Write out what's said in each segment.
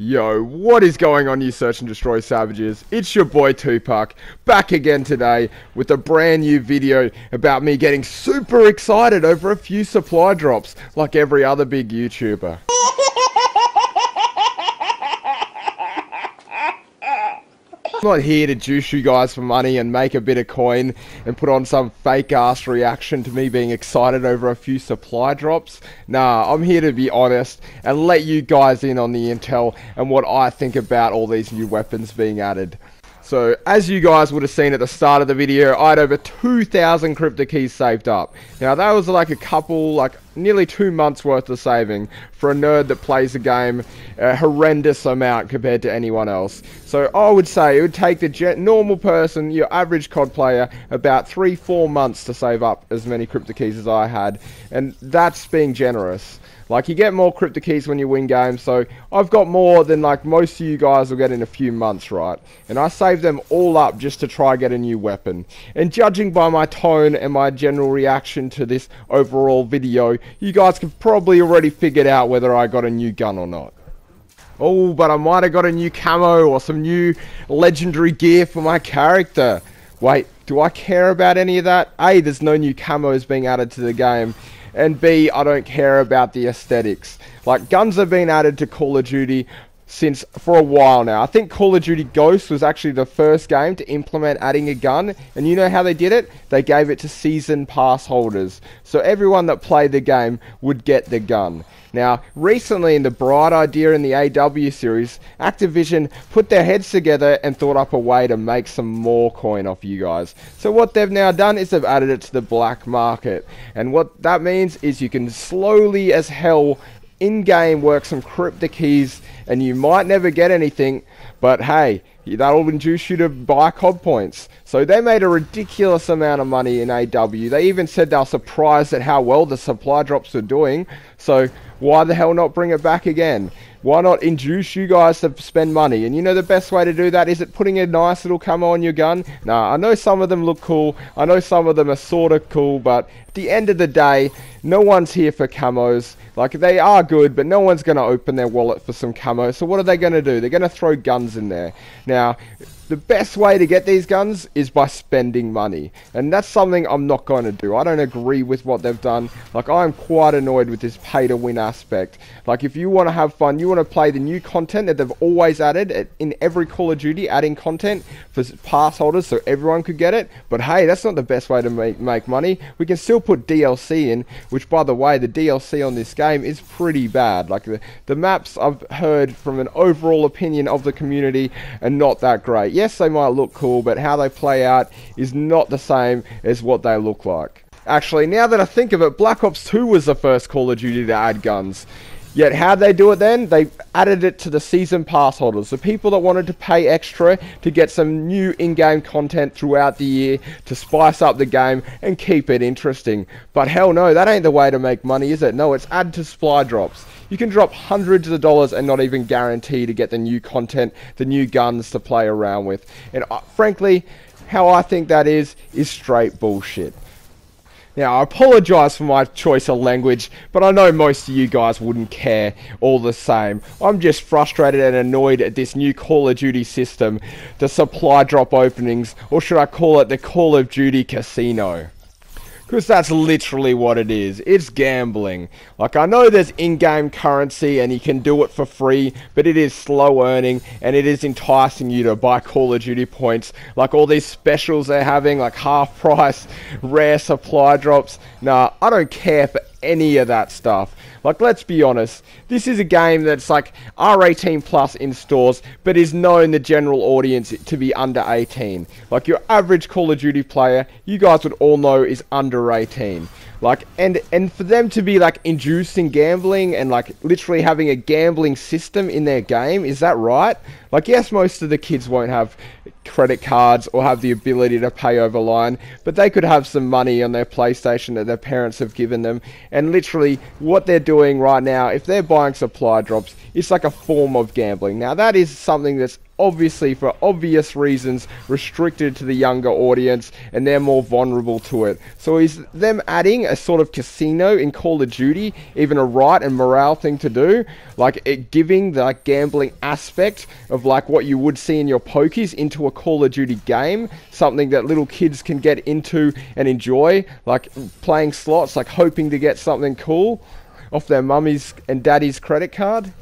Yo, what is going on, you search and destroy savages? It's your boy Tupac, back again today with a brand new video about me getting super excited over a few supply drops, like every other big YouTuber. I'm not here to juice you guys for money and make a bit of coin and put on some fake ass reaction to me being excited over a few supply drops. Nah, I'm here to be honest and let you guys in on the intel and what I think about all these new weapons being added. So, as you guys would have seen at the start of the video, I had over 2,000 crypto keys saved up. Now, that was like nearly 2 months worth of saving for a nerd that plays the game a horrendous amount compared to anyone else. So, I would say it would take the normal person, your average COD player, about 3-4 months to save up as many crypto keys as I had. And that's being generous. Like, you get more crypto keys when you win games, so I've got more than like most of you guys will get in a few months, right? And I saved them all up just to try get a new weapon. And judging by my tone and my general reaction to this overall video, you guys can probably already figured out whether I got a new gun or not. Oh, but I might have got a new camo or some new legendary gear for my character. Wait, do I care about any of that? A, there's no new camos being added to the game. And B, I don't care about the aesthetics. Like, guns have been added to Call of Duty for a while now. I think Call of Duty Ghosts was actually the first game to implement adding a gun. And you know how they did it? They gave it to season pass holders. So everyone that played the game would get the gun. Now, recently in the bright idea in the AW series, Activision put their heads together and thought up a way to make some more coin off you guys. So what they've now done is they've added it to the black market. And what that means is you can slowly as hell in-game work some crypto keys and you might never get anything, but hey, that'll induce you to buy COD points. So they made a ridiculous amount of money in AW. They even said they were surprised at how well the supply drops were doing. So why the hell not bring it back again? Why not induce you guys to spend money? And you know the best way to do that is putting a nice little camo on your gun. Nah, I know some of them look cool. I know some of them are sort of cool, but at the end of the day, no one's here for camos. Like, they are good, but no one's going to open their wallet for some camo. So what are they going to do? They're going to throw guns in there. Now, the best way to get these guns is by spending money. And that's something I'm not going to do. I don't agree with what they've done. Like, I'm quite annoyed with this pay-to-win aspect. Like, if you want to have fun, you want to play the new content that they've always added in every Call of Duty, adding content for pass holders so everyone could get it. But hey, that's not the best way to make money. We can still put DLC in, which, by the way, the DLC on this game is pretty bad. Like, the maps, I've heard from an overall opinion of the community, are not that great. Yes, they might look cool, but how they play out is not the same as what they look like. Actually, now that I think of it, Black Ops 2 was the first Call of Duty to add guns. Yet how'd they do it then? They added it to the season pass holders, the people that wanted to pay extra to get some new in-game content throughout the year to spice up the game and keep it interesting. But hell no, that ain't the way to make money, is it? No, it's add to supply drops. You can drop hundreds of dollars and not even guarantee to get the new content, the new guns to play around with. And frankly, how I think that is straight bullshit. Now, I apologise for my choice of language, but I know most of you guys wouldn't care all the same. I'm just frustrated and annoyed at this new Call of Duty system, the supply drop openings, or should I call it the Call of Duty Casino? Because that's literally what it is. It's gambling. Like, I know there's in-game currency and you can do it for free, but it is slow earning and it is enticing you to buy Call of Duty points. Like all these specials they're having, like half price, rare supply drops. Nah, I don't care for any of that stuff. Like, let's be honest, this is a game that's like R18 plus in stores, but is known the general audience to be under 18. Like, your average Call of Duty player, you guys would all know, is under 18. Like, and for them to be like inducing gambling and like literally having a gambling system in their game, is that right? Like, yes, most of the kids won't have credit cards or have the ability to pay over line, but they could have some money on their PlayStation that their parents have given them. And literally what they're doing right now, if they're buying supply drops, it's like a form of gambling. Now, that is something that's obviously, for obvious reasons, restricted to the younger audience, and they're more vulnerable to it. So is them adding a sort of casino in Call of Duty even a right and morale thing to do? Like, it giving the gambling aspect of like what you would see in your pokies into a Call of Duty game, something that little kids can get into and enjoy, like playing slots, like hoping to get something cool off their mummy's and daddy's credit card.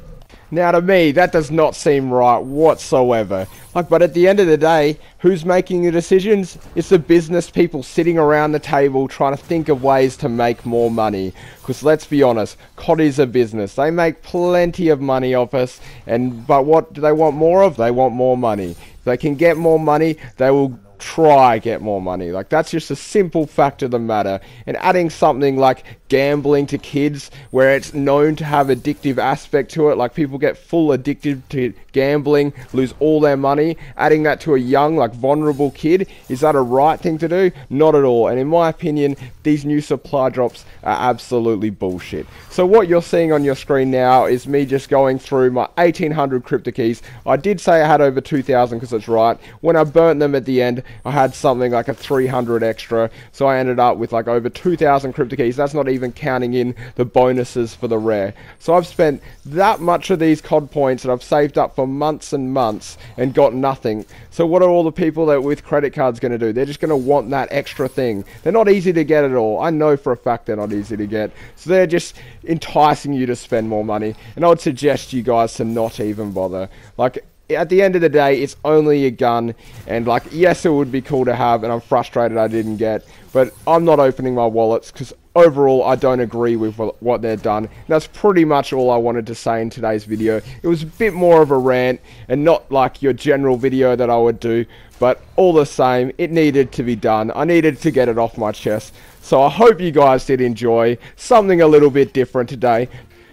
Now, to me, that does not seem right whatsoever. Like, but at the end of the day, who's making the decisions? It's the business people sitting around the table trying to think of ways to make more money. Because let's be honest, COD is a business. They make plenty of money off us, but what do they want more of? They want more money. If they can get more money, they will try get more money. Like, that's just a simple fact of the matter. And adding something like gambling to kids, where it's known to have addictive aspect to it, like people get full addicted to gambling, lose all their money, adding that to a young, like vulnerable kid, is that a right thing to do? Not at all. And in my opinion, these new supply drops are absolutely bullshit. So what you're seeing on your screen now is me just going through my 1800 crypto keys. I did say I had over 2000 because it's right. When I burnt them at the end, I had something like a 300 extra, so I ended up with like over 2000 crypto keys. That's not even counting in the bonuses for the rare. So I've spent that much of these COD points that I've saved up for months and months and got nothing. So what are all the people that with credit cards going to do? They're just going to want that extra thing. They're not easy to get at all. I know for a fact they're not easy to get. So they're just enticing you to spend more money. And I would suggest you guys to not even bother. Like, at the end of the day, it's only a gun, and like, yes, it would be cool to have, and I'm frustrated I didn't get, but I'm not opening my wallets because overall I don't agree with what they've done. And that's pretty much all I wanted to say in today's video. It was a bit more of a rant and not like your general video that I would do, but all the same, it needed to be done. I needed to get it off my chest. So I hope you guys did enjoy something a little bit different today.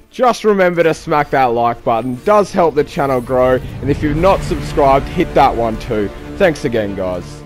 Just remember to smack that like button. It does help the channel grow, and if you've not subscribed, hit that one too. Thanks again, guys.